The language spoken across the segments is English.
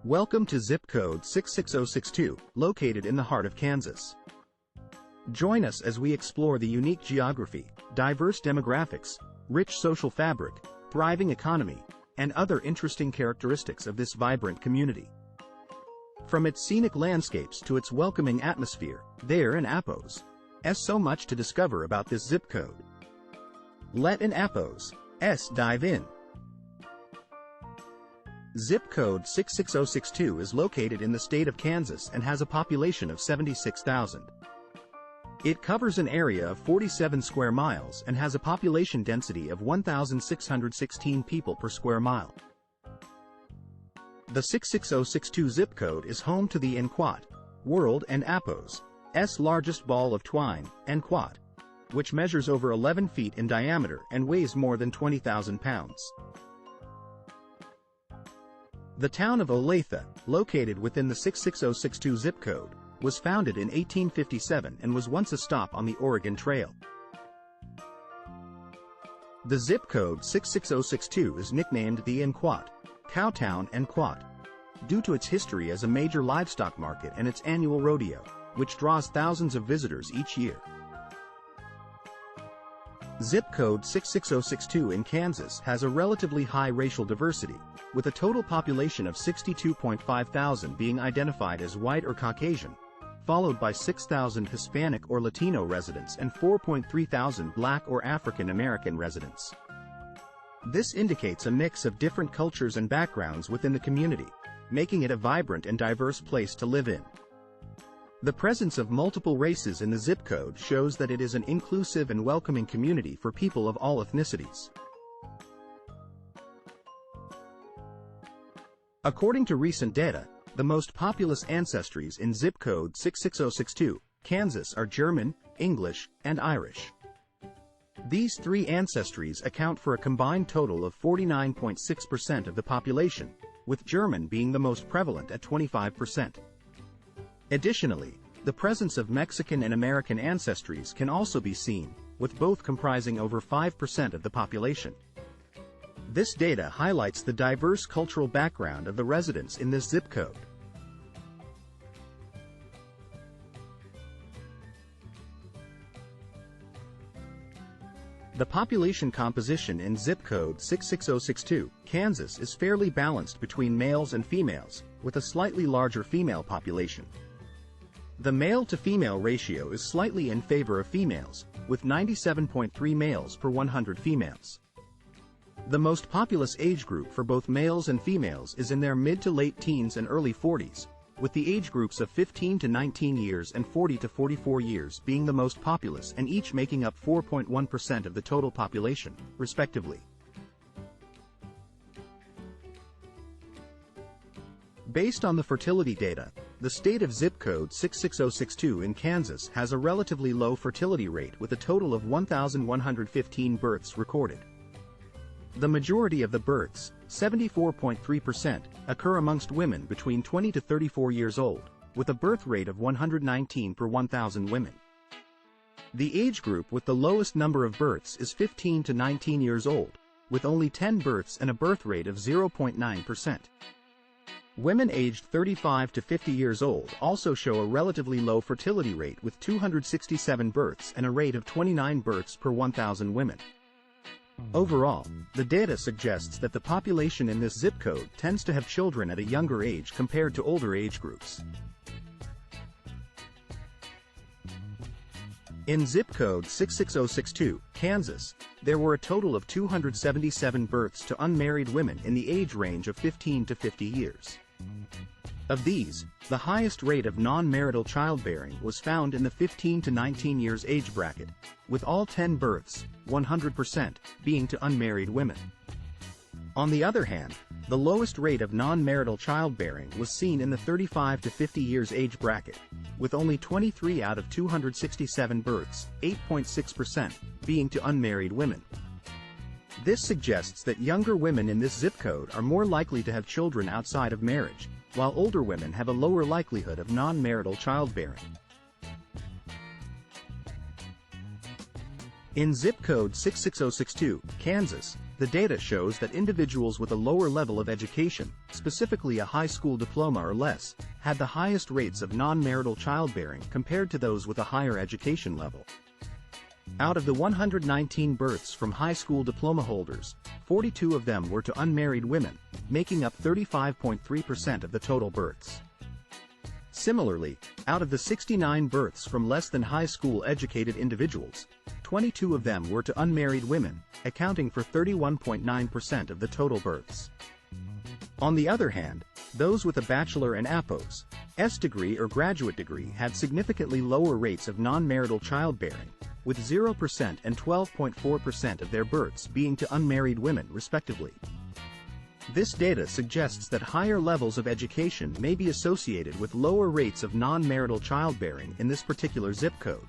Welcome to zip code 66062, located in the heart of Kansas. Join us as we explore the unique geography, diverse demographics, rich social fabric, thriving economy, and other interesting characteristics of this vibrant community. From its scenic landscapes to its welcoming atmosphere, there in Appos is so much to discover about this zip code. Let an Appos dive in. Zip code 66062 is located in the state of Kansas and has a population of 76,000. It covers an area of 47 square miles and has a population density of 1,616 people per square mile. The 66062 zip code is home to the Inquat, World and Appos' largest ball of twine, Inquat, which measures over 11 feet in diameter and weighs more than 20,000 pounds. The town of Olathe, located within the 66062 zip code, was founded in 1857 and was once a stop on the Oregon Trail. The zip code 66062 is nicknamed the Inquat, Cowtown Inquat, due to its history as a major livestock market and its annual rodeo, which draws thousands of visitors each year. Zip code 66062 in Kansas has a relatively high racial diversity, with a total population of 62.5 thousand being identified as white or Caucasian, followed by 6,000 Hispanic or Latino residents and 4.3 thousand Black or African American residents. This indicates a mix of different cultures and backgrounds within the community, making it a vibrant and diverse place to live in. The presence of multiple races in the zip code shows that it is an inclusive and welcoming community for people of all ethnicities. According to recent data, the most populous ancestries in zip code 66062, Kansas are German, English, and Irish. These three ancestries account for a combined total of 49.6% of the population, with German being the most prevalent at 25%. Additionally, the presence of Mexican and American ancestries can also be seen, with both comprising over 5% of the population. This data highlights the diverse cultural background of the residents in this zip code. The population composition in zip code 66062, Kansas is fairly balanced between males and females, with a slightly larger female population. The male-to-female ratio is slightly in favor of females, with 97.3 males per 100 females. The most populous age group for both males and females is in their mid to late teens and early 40s, with the age groups of 15 to 19 years and 40 to 44 years being the most populous and each making up 4.1% of the total population, respectively. Based on the fertility data, the state of zip code 66062 in Kansas has a relatively low fertility rate with a total of 1,115 births recorded. The majority of the births, 74.3%, occur amongst women between 20 to 34 years old, with a birth rate of 119 per 1,000 women. The age group with the lowest number of births is 15 to 19 years old, with only 10 births and a birth rate of 0.9%. Women aged 35 to 50 years old also show a relatively low fertility rate with 267 births and a rate of 29 births per 1,000 women. Overall, the data suggests that the population in this zip code tends to have children at a younger age compared to older age groups. In zip code 66062, Kansas, there were a total of 277 births to unmarried women in the age range of 15 to 50 years. Of these, the highest rate of non-marital childbearing was found in the 15 to 19 years age bracket, with all 10 births, 100%, being to unmarried women. On the other hand, the lowest rate of non-marital childbearing was seen in the 35 to 50 years age bracket, with only 23 out of 267 births, 8.6%, being to unmarried women. This suggests that younger women in this zip code are more likely to have children outside of marriage, while older women have a lower likelihood of non-marital childbearing. In zip code 66062, Kansas, The data shows that individuals with a lower level of education, specifically a high school diploma or less, had the highest rates of non-marital childbearing compared to those with a higher education level. Out of the 119 births from high school diploma holders, 42 of them were to unmarried women, making up 35.3% of the total births. Similarly, out of the 69 births from less than high school educated individuals, 22 of them were to unmarried women, accounting for 31.9% of the total births. On the other hand, those with a bachelor and APOS degree or graduate degree had significantly lower rates of non-marital childbearing, with 0% and 12.4% of their births being to unmarried women respectively. This data suggests that higher levels of education may be associated with lower rates of non-marital childbearing in this particular zip code.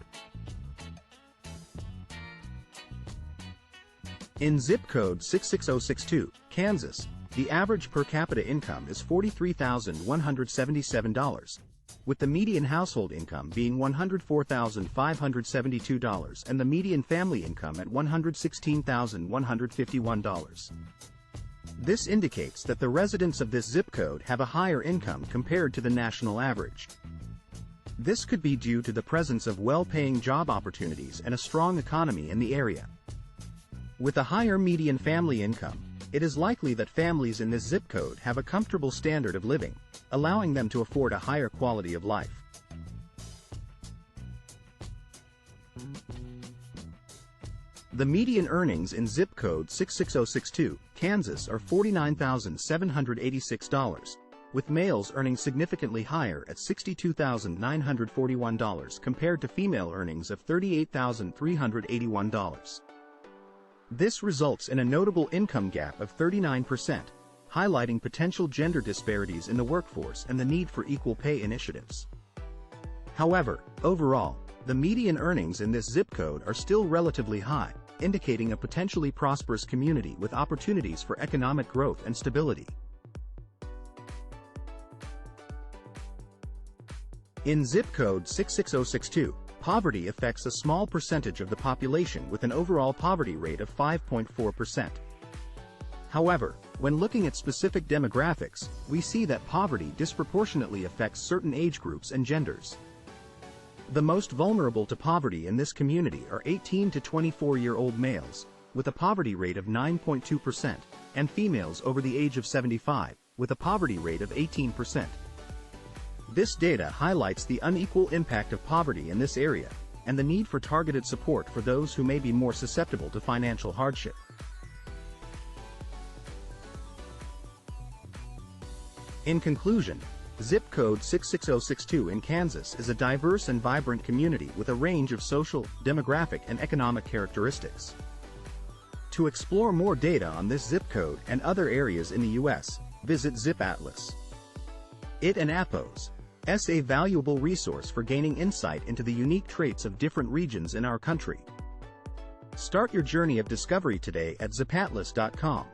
In zip code 66062, Kansas, the average per capita income is $43,177, with the median household income being $104,572 and the median family income at $116,151. This indicates that the residents of this zip code have a higher income compared to the national average. This could be due to the presence of well-paying job opportunities and a strong economy in the area. With a higher median family income, it is likely that families in this zip code have a comfortable standard of living, allowing them to afford a higher quality of life. The median earnings in zip code 66062, Kansas are $49,786, with males earning significantly higher at $62,941 compared to female earnings of $38,381. This results in a notable income gap of 39%, highlighting potential gender disparities in the workforce and the need for equal pay initiatives. However, overall, the median earnings in this zip code are still relatively high, indicating a potentially prosperous community with opportunities for economic growth and stability. In zip code 66062, poverty affects a small percentage of the population with an overall poverty rate of 5.4%. However, when looking at specific demographics, we see that poverty disproportionately affects certain age groups and genders. The most vulnerable to poverty in this community are 18 to 24-year-old males, with a poverty rate of 9.2%, and females over the age of 75, with a poverty rate of 18%. This data highlights the unequal impact of poverty in this area, and the need for targeted support for those who may be more susceptible to financial hardship. In conclusion, zip code 66062 in Kansas is a diverse and vibrant community with a range of social, demographic, and economic characteristics. To explore more data on this zip code and other areas in the U.S., visit ZipAtlas. It and APOS is a valuable resource for gaining insight into the unique traits of different regions in our country. Start your journey of discovery today at ZipAtlas.com.